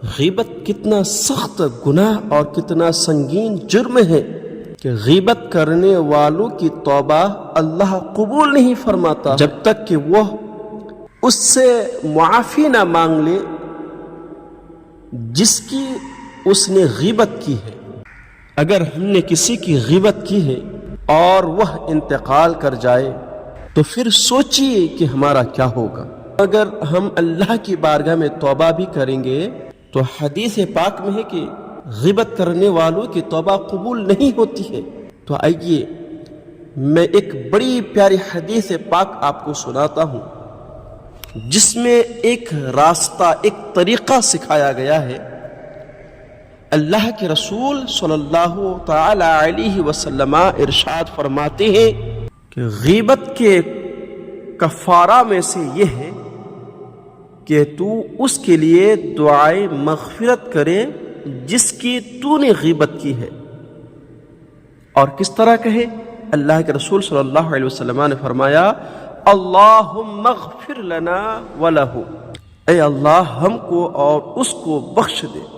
غیبت کتنا سخت گناہ اور کتنا سنگین جرم ہے کہ غیبت کرنے والوں کی توبہ اللہ قبول نہیں فرماتا جب تک کہ وہ اس سے معافی نہ مانگ لے جس کی اس نے غیبت کی ہے۔ اگر ہم نے کسی کی غیبت کی ہے اور وہ انتقال کر جائے تو پھر سوچئے کہ ہمارا کیا ہوگا۔ اگر ہم اللہ کی بارگاہ میں توبہ بھی کریں گے تو حدیث پاک میں ہے کہ غیبت کرنے والوں کی توبہ قبول نہیں ہوتی ہے۔ تو آئیے میں ایک بڑی پیاری حدیث پاک آپ کو سناتا ہوں جس میں ایک راستہ، ایک طریقہ سکھایا گیا ہے۔ اللہ کے رسول صلی اللہ تعالی علیہ وسلم ارشاد فرماتے ہیں کہ غیبت کے کفارہ میں سے یہ ہے کہ تو اس کے لیے دعائے مغفرت کرے جس کی تو نے غیبت کی ہے۔ اور کس طرح کہے؟ اللہ کے رسول صلی اللہ علیہ وسلم نے فرمایا اللہم اغفر لنا ولہ، اے اللہ ہم کو اور اس کو بخش دے۔